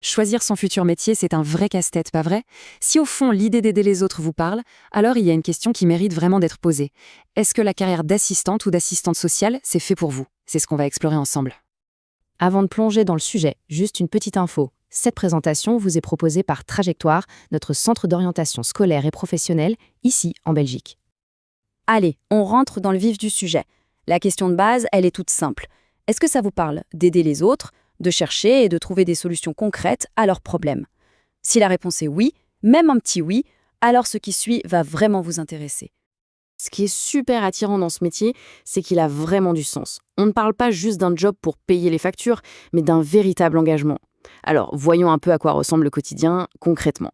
Choisir son futur métier, c'est un vrai casse-tête, pas vrai? Si au fond l'idée d'aider les autres vous parle, alors il y a une question qui mérite vraiment d'être posée. Est-ce que la carrière d'assistante ou d'assistante sociale, c'est fait pour vous? C'est ce qu'on va explorer ensemble. Avant de plonger dans le sujet, juste une petite info. Cette présentation vous est proposée par Trajectoire, notre centre d'orientation scolaire et professionnelle, ici en Belgique. Allez, on rentre dans le vif du sujet. La question de base, elle est toute simple. Est-ce que ça vous parle d'aider les autres, de chercher et de trouver des solutions concrètes à leurs problèmes? Si la réponse est oui, même un petit oui, alors ce qui suit va vraiment vous intéresser. Ce qui est super attirant dans ce métier, c'est qu'il a vraiment du sens. On ne parle pas juste d'un job pour payer les factures, mais d'un véritable engagement. Alors, voyons un peu à quoi ressemble le quotidien concrètement.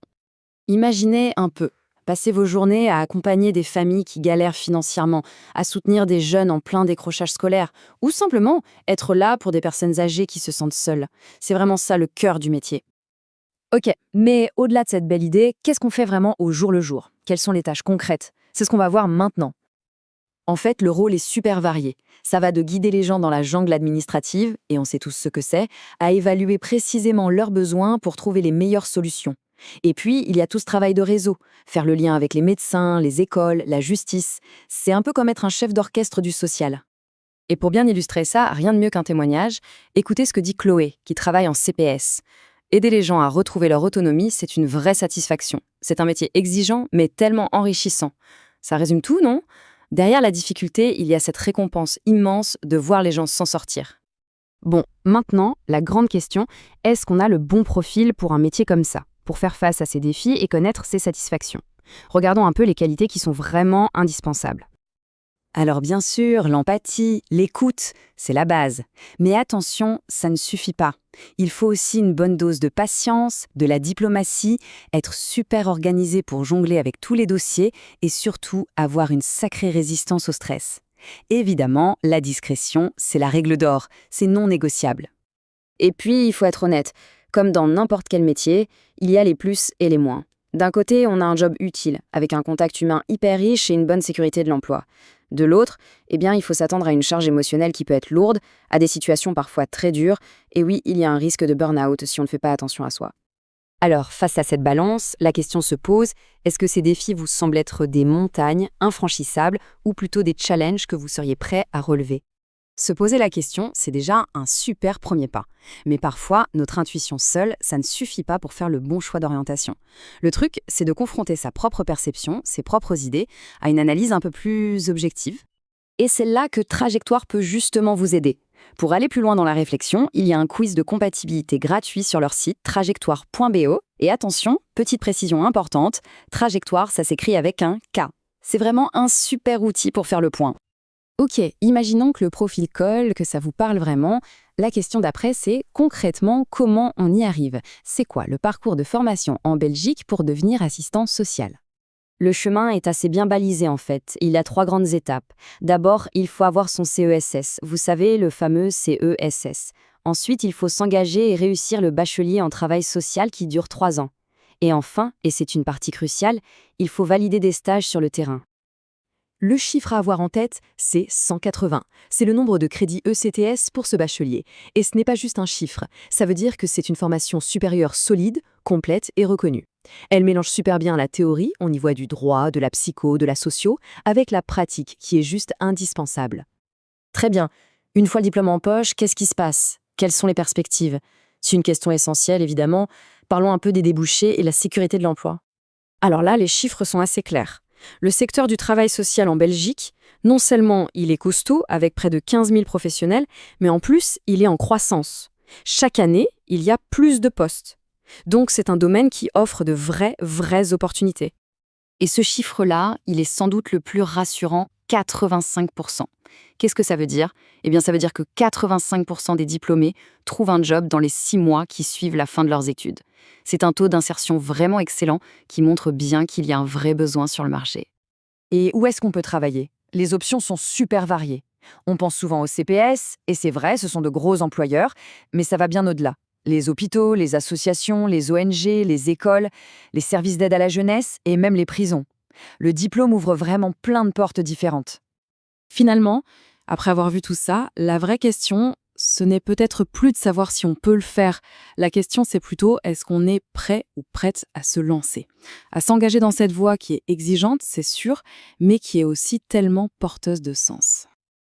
Imaginez un peu. Passez vos journées à accompagner des familles qui galèrent financièrement, à soutenir des jeunes en plein décrochage scolaire, ou simplement être là pour des personnes âgées qui se sentent seules. C'est vraiment ça le cœur du métier. Ok, mais au-delà de cette belle idée, qu'est-ce qu'on fait vraiment au jour le jour? Quelles sont les tâches concrètes? C'est ce qu'on va voir maintenant. En fait, le rôle est super varié. Ça va de guider les gens dans la jungle administrative, et on sait tous ce que c'est, à évaluer précisément leurs besoins pour trouver les meilleures solutions. Et puis, il y a tout ce travail de réseau, faire le lien avec les médecins, les écoles, la justice. C'est un peu comme être un chef d'orchestre du social. Et pour bien illustrer ça, rien de mieux qu'un témoignage, écoutez ce que dit Chloé, qui travaille en CPS. Aider les gens à retrouver leur autonomie, c'est une vraie satisfaction. C'est un métier exigeant, mais tellement enrichissant. Ça résume tout, non? Derrière la difficulté, il y a cette récompense immense de voir les gens s'en sortir. Bon, maintenant, la grande question, est-ce qu'on a le bon profil pour un métier comme ça, pour faire face à ces défis et connaître ses satisfactions? Regardons un peu les qualités qui sont vraiment indispensables. Alors bien sûr, l'empathie, l'écoute, c'est la base. Mais attention, ça ne suffit pas. Il faut aussi une bonne dose de patience, de la diplomatie, être super organisé pour jongler avec tous les dossiers et surtout avoir une sacrée résistance au stress. Évidemment, la discrétion, c'est la règle d'or, c'est non négociable. Et puis, il faut être honnête, comme dans n'importe quel métier, il y a les plus et les moins. D'un côté, on a un job utile, avec un contact humain hyper riche et une bonne sécurité de l'emploi. De l'autre, il faut s'attendre à une charge émotionnelle qui peut être lourde, à des situations parfois très dures, et oui, il y a un risque de burn-out si on ne fait pas attention à soi. Alors, face à cette balance, la question se pose, est-ce que ces défis vous semblent être des montagnes infranchissables ou plutôt des challenges que vous seriez prêt à relever? Se poser la question, c'est déjà un super premier pas. Mais parfois, notre intuition seule, ça ne suffit pas pour faire le bon choix d'orientation. Le truc, c'est de confronter sa propre perception, ses propres idées, à une analyse un peu plus objective. Et c'est là que Trajectoire peut justement vous aider. Pour aller plus loin dans la réflexion, il y a un quiz de compatibilité gratuit sur leur site trajectoire.bo. Et attention, petite précision importante, Trajectoire, ça s'écrit avec un K. C'est vraiment un super outil pour faire le point. Ok, imaginons que le profil colle, que ça vous parle vraiment. La question d'après, c'est concrètement comment on y arrive. C'est quoi le parcours de formation en Belgique pour devenir assistant social? Le chemin est assez bien balisé en fait. Il y a 3 grandes étapes. D'abord, il faut avoir son CESS. Vous savez, le fameux CESS. Ensuite, il faut s'engager et réussir le bachelier en travail social qui dure 3 ans. Et enfin, et c'est une partie cruciale, il faut valider des stages sur le terrain. Le chiffre à avoir en tête, c'est 180. C'est le nombre de crédits ECTS pour ce bachelier. Et ce n'est pas juste un chiffre, ça veut dire que c'est une formation supérieure solide, complète et reconnue. Elle mélange super bien la théorie, on y voit du droit, de la psycho, de la socio, avec la pratique qui est juste indispensable. Très bien. Une fois le diplôme en poche, qu'est-ce qui se passe? Quelles sont les perspectives? C'est une question essentielle, évidemment. Parlons un peu des débouchés et la sécurité de l'emploi. Alors là, les chiffres sont assez clairs. Le secteur du travail social en Belgique, non seulement il est costaud, avec près de 15 000 professionnels, mais en plus, il est en croissance. Chaque année, il y a plus de postes. Donc c'est un domaine qui offre de vraies opportunités. Et ce chiffre-là, il est sans doute le plus rassurant, 85%. Qu'est-ce que ça veut dire? Eh bien, ça veut dire que 85% des diplômés trouvent un job dans les 6 mois qui suivent la fin de leurs études. C'est un taux d'insertion vraiment excellent qui montre bien qu'il y a un vrai besoin sur le marché. Et où est-ce qu'on peut travailler? Les options sont super variées. On pense souvent au CPS, et c'est vrai, ce sont de gros employeurs, mais ça va bien au-delà. Les hôpitaux, les associations, les ONG, les écoles, les services d'aide à la jeunesse et même les prisons. Le diplôme ouvre vraiment plein de portes différentes. Finalement, après avoir vu tout ça, la vraie question, ce n'est peut-être plus de savoir si on peut le faire. La question, c'est plutôt est-ce qu'on est prêt ou prête à se lancer, à s'engager dans cette voie qui est exigeante, c'est sûr, mais qui est aussi tellement porteuse de sens.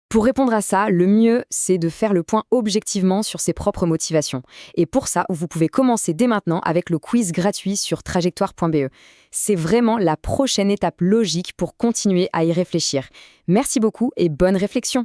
Pour répondre à ça, le mieux, c'est de faire le point objectivement sur ses propres motivations. Et pour ça, vous pouvez commencer dès maintenant avec le quiz gratuit sur trajectoire.be. C'est vraiment la prochaine étape logique pour continuer à y réfléchir. Merci beaucoup et bonne réflexion!